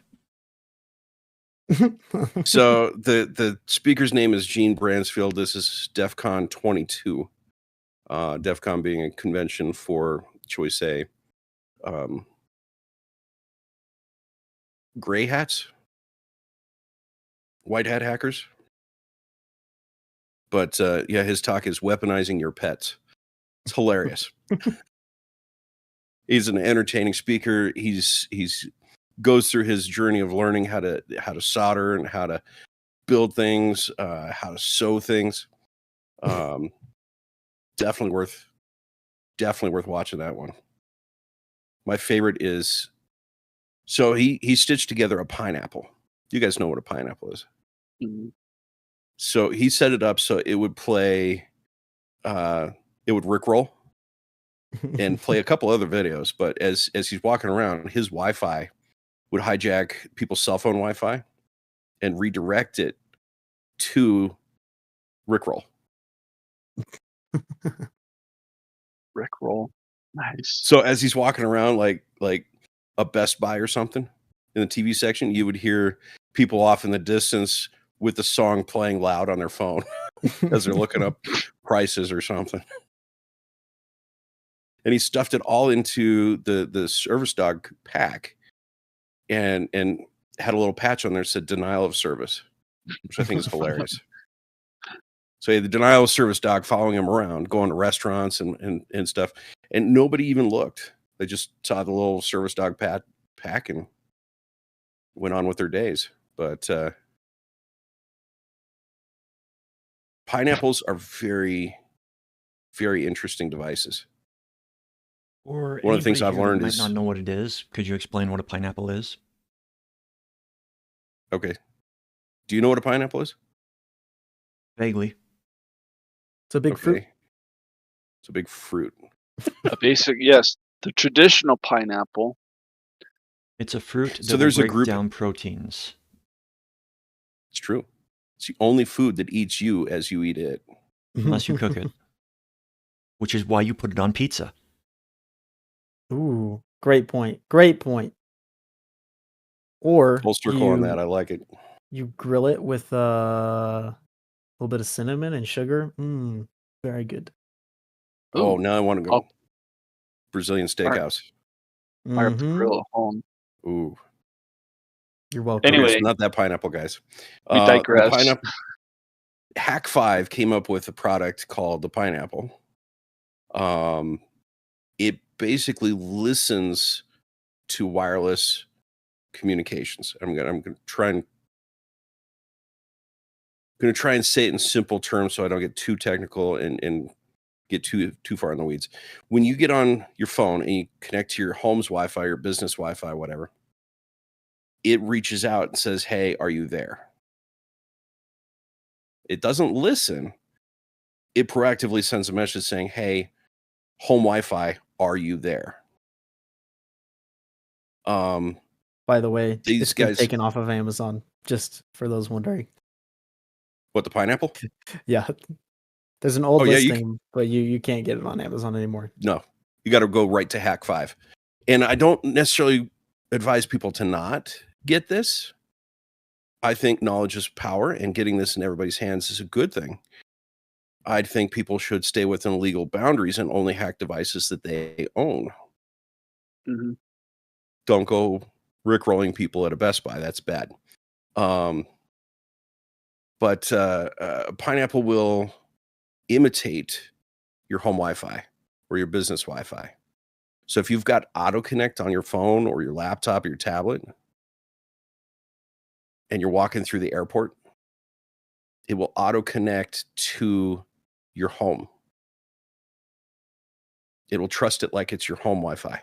So the speaker's name is Gene Bransfield. This is DEF CON 22. DEF CON being a convention for, shall we say, gray hats, white hat hackers. But yeah, his talk is weaponizing your pets. It's hilarious. He's an entertaining speaker. He's goes through his journey of learning how to solder and how to build things, how to sew things. Definitely worth watching that one. My favorite is, so he stitched together a pineapple. You guys know what a pineapple is. Mhm. So he set it up so it would play, it would rickroll and play a couple other videos. But as he's walking around, his Wi-Fi would hijack people's cell phone Wi-Fi and redirect it to rickroll. Rickroll. Nice. So as he's walking around like a Best Buy or something in the TV section, you would hear people off in the distance with the song playing loud on their phone as they're looking up prices or something. And he stuffed it all into the service dog pack and had a little patch on there that said denial of service, which I think is hilarious. So he had the denial of service dog following him around, going to restaurants and stuff. And nobody even looked. They just saw the little service dog pack and went on with their days. But pineapples are very, very interesting devices. Or One of the things anybody I've here that learned might is, not know what it is. Could you explain what a pineapple is? okay, do you know what a pineapple is? Vaguely. It's a big fruit. It's a big fruit. A basic, yes. The traditional pineapple. It's a fruit that So will there's a break group- down proteins. It's true. It's the only food that eats you as you eat it. Unless you cook it. Which is why you put it on pizza. Ooh, great point. Great point. Or Full circle on that. I like it. you grill it with a little bit of cinnamon and sugar. Very good. Oh, Ooh. now I want to go. Oh. Brazilian steakhouse. Fire up the Mhm. grill at home. Ooh. You're welcome. Anyway. Okay, so not that pineapple, guys. We The digress. pineapple. Hack 5 came up with a product called the pineapple. Um, it basically listens to wireless communications. I'm gonna try and say it in simple terms so I don't get too technical and get too far in the weeds. When you get on your phone and you connect to your home's Wi-Fi, your business Wi-Fi, whatever, it reaches out and says, "Hey, are you there?" It doesn't listen. It proactively sends a message saying, "Hey, home Wi-Fi, are you there?" Um, By the way, these it's been guys, taken off of Amazon, just for those wondering. what, the pineapple? Yeah, there's an Oh old yeah, listing, but you can't get it on Amazon anymore. no, you got to go right to Hack 5. And I don't necessarily advise people to not get this. I think knowledge is power, and getting this in everybody's hands is a good thing. I think people should stay within legal boundaries and only hack devices that they own. Hmm. Don't go rickrolling people at a Best Buy. That's bad. But Pineapple will imitate your home Wi-Fi or your business Wi-Fi. So if you've got auto connect on your phone or your laptop or your tablet and you're walking through the airport, it will auto connect to your home. It will trust it like it's your home Wi-Fi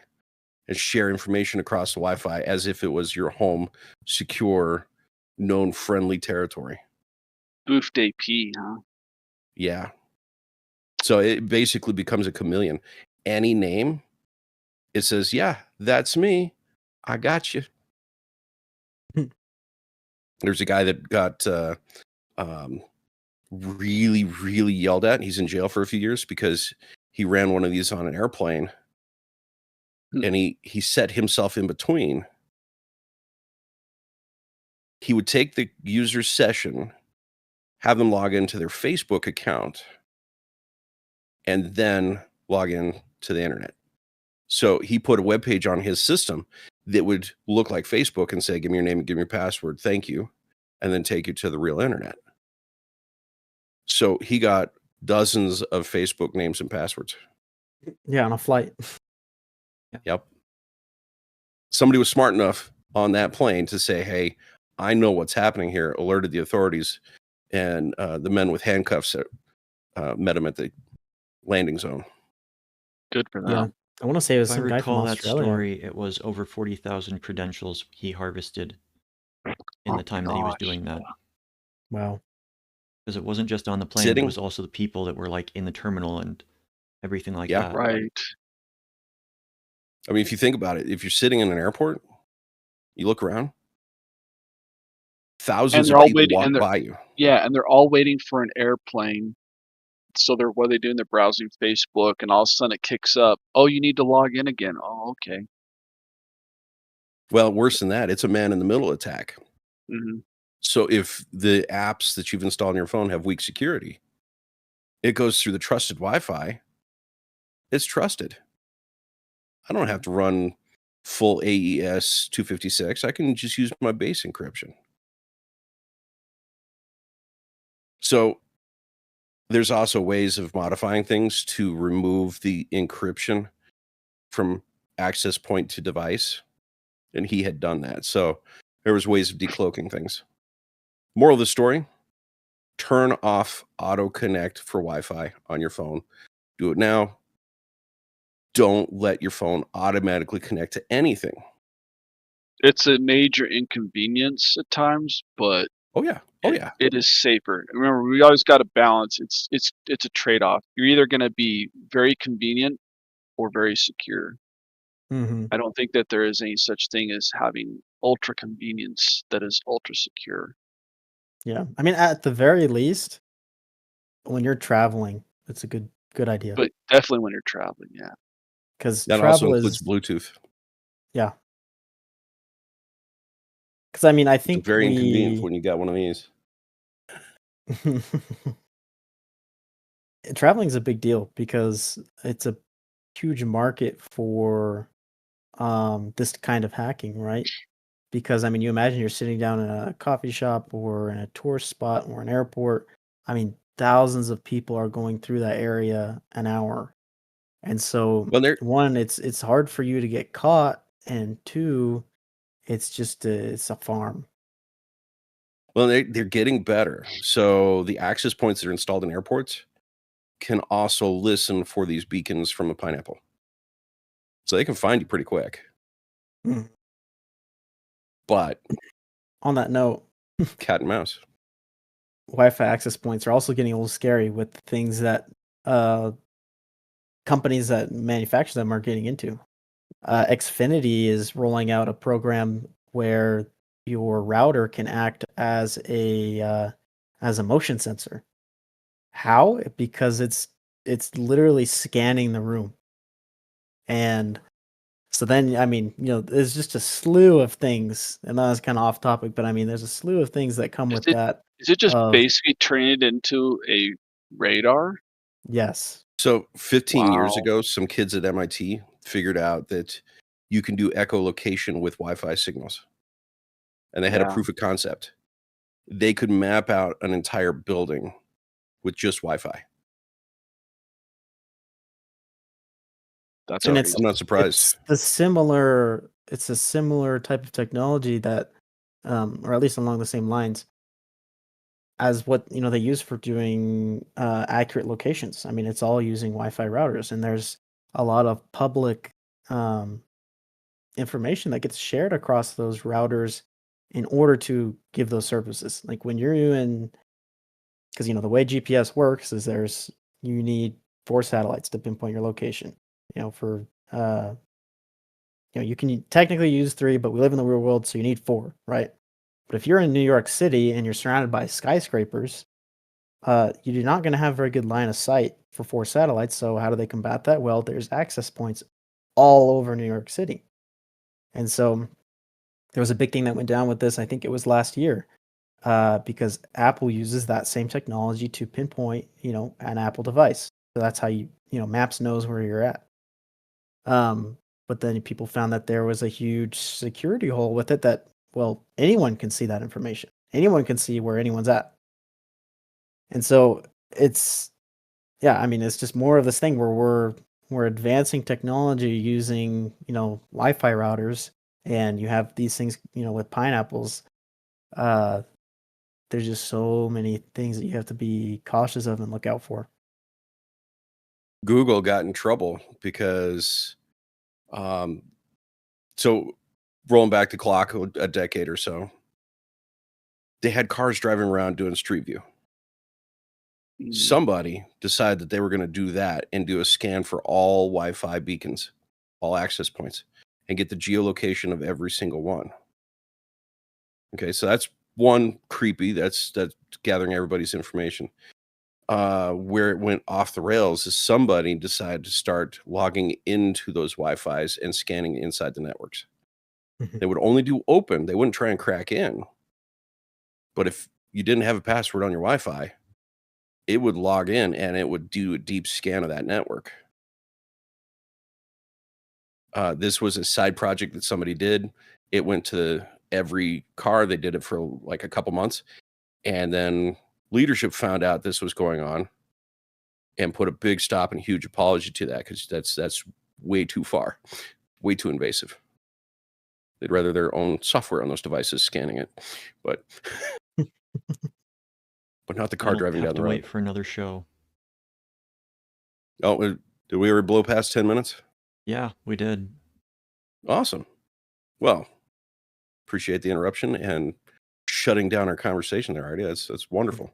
and share information across the Wi-Fi as if it was your home, secure, known friendly territory. Boofed AP, huh? Yeah. So it basically becomes a chameleon. Any name, it says, "Yeah, that's me. I got you." There's a guy that got um, really, really yelled at. He's in jail for a few years because he ran one of these on an airplane, and he set himself in between. He would take the user's session, have them log into their Facebook account, and then log in to the internet. So he put a web page on his system that would look like Facebook and say, "Give me your name and give me your password. Thank you." And then take you to the real internet. So he got dozens of Facebook names and passwords. Yeah, on a flight. Yep. Somebody was smart enough on that plane to say, "Hey, I know what's happening here," alerted the authorities, and the men with handcuffs met him at the landing zone. Good for Yeah, them. I want to say it was If I some guy from recall that Australia. story, it was over 40,000 credentials he harvested in Oh the time that he was gosh. doing that. Wow. Because it wasn't just on the plane, it Sitting, was also the people that were like in the terminal and everything like yeah. that. Right. I mean, if you think about it, if you're sitting in an airport, you look around, And thousands they're of all people waiting, walk and by you. they're all waiting for an airplane. So they're what are they doing? They're browsing Facebook, and all of a sudden it kicks up. Oh, you need to log in again. Oh, okay. Well, worse than that, it's a man in the middle attack. Hmm. So if the apps that you've installed on your phone have weak security, it goes through the trusted Wi-Fi. It's trusted. I don't have to run full AES 256. I can just use my base encryption. So there's also ways of modifying things to remove the encryption from access point to device, and he had done that. So there was ways of decloaking things. Moral of the story: turn off auto connect for Wi-Fi on your phone. Do it now. Don't let your phone automatically connect to anything. It's a major inconvenience at times, but Oh yeah. Oh yeah. it is safer. Remember, we always got to balance. It's a trade-off. You're either going to be very convenient or very secure. Hmm. I don't think that there is any such thing as having ultra convenience that is ultra secure. Yeah, I mean, at the very least, when you're traveling, it's a good idea But definitely when you're traveling, yeah. because That also travel includes is Bluetooth. yeah. Because I mean, I It's think very inconvenient we when you got one of these. traveling is a big deal because it's a huge market for this kind of hacking, right? Because I mean, you imagine you're sitting down in a coffee shop or in a tourist spot or an airport. I mean, thousands of people are going through that area an hour. And so, Well, they're one, it's hard for you to get caught, and two, it's just it's a farm. they're getting better. So the access points that are installed in airports can also listen for these beacons from a pineapple. So they can find you pretty quick. Mm. But On that note, cat and mouse. Wi-Fi access points are also getting a little scary with things that companies that manufacture them are getting into. Xfinity is rolling out a program where your router can act as a motion sensor. How? Because it's literally scanning the room. And so then, I mean, there's just a slew of things, and that was kind of off topic, but I mean, there's a slew of things that come Is with it that. is it just Of basically turning it into a radar? yes, So 15 years Wow. ago, some kids at MIT figured out that you can do echolocation with Wi-Fi signals, and they had a Yeah, proof of concept. They could map out an entire building with just Wi-Fi. that's and So crazy. I'm not surprised. it's a similar type of technology that, or at least along the same lines as what they use for doing accurate locations. I mean, it's all using Wi-Fi routers, and there's a lot of public um, information that gets shared across those routers in order to give those services. Like when you're in, because the way GPS works is you need 4 satellites to pinpoint your location. For you can technically use 3, but we live in the real world, so you need 4, right? But if you're in New York City and you're surrounded by skyscrapers, you're not going to have very good line of sight for 4 satellites. So how do they combat that? Well, there's access points all over New York City, and so there was a big thing that went down with this. I think it was last year, because Apple uses that same technology to pinpoint, an Apple device. So that's how Maps knows where you're at. But then people found that there was a huge security hole with it that, well, anyone can see that information. Anyone can see where anyone's at. And so it's, yeah, I mean, it's just more of this thing where we're advancing technology using, Wi-Fi routers, and you have these things, with pineapples. Uh, there's just so many things that you have to be cautious of and look out for. Google got in trouble because, um, so rolling back the clock a decade or so, they had cars driving around doing Street View. Mm. Somebody decided that they were going to do that and do a scan for all Wi-Fi beacons, all access points, and get the geolocation of every single one. Okay, so that's one creepy. That's gathering everybody's information. Where it went off the rails is somebody decided to start logging into those Wi-Fis and scanning inside the networks. They would only do open. They wouldn't try and crack in. But if you didn't have a password on your Wi-Fi, it would log in and it would do a deep scan of that network. This was a side project that somebody did. It went to every car. They did it for like a couple months. And then leadership found out this was going on and put a big stop and huge apology to that, because that's way too far, way too invasive. They'd rather their own software on those devices scanning it, but not the car That'll driving have down to the road. wait for another show. Oh, did we ever blow past 10 minutes? Yeah, we did. Awesome. Well, appreciate the interruption and shutting down our conversation there, Artie. That's wonderful.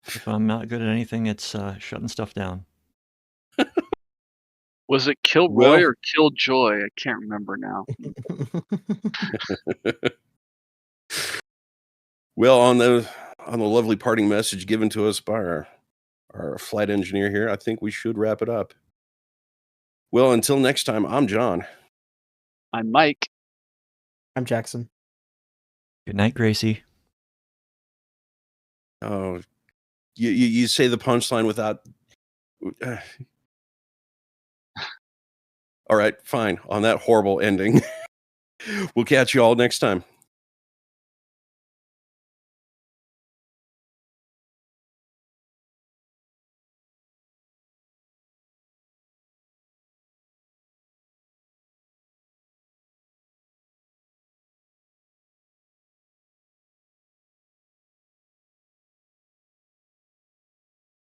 If I'm not good at anything, it's shutting stuff down. Was it Kilroy Well, or Killjoy? I can't remember now. well, on the lovely parting message given to us by our flight engineer here, I think we should wrap it up. Well, until next time, I'm John. I'm Mike. I'm Jackson. Good night, Gracie. Oh, you say the punchline without. All right, fine. On that horrible ending, we'll catch you all next time.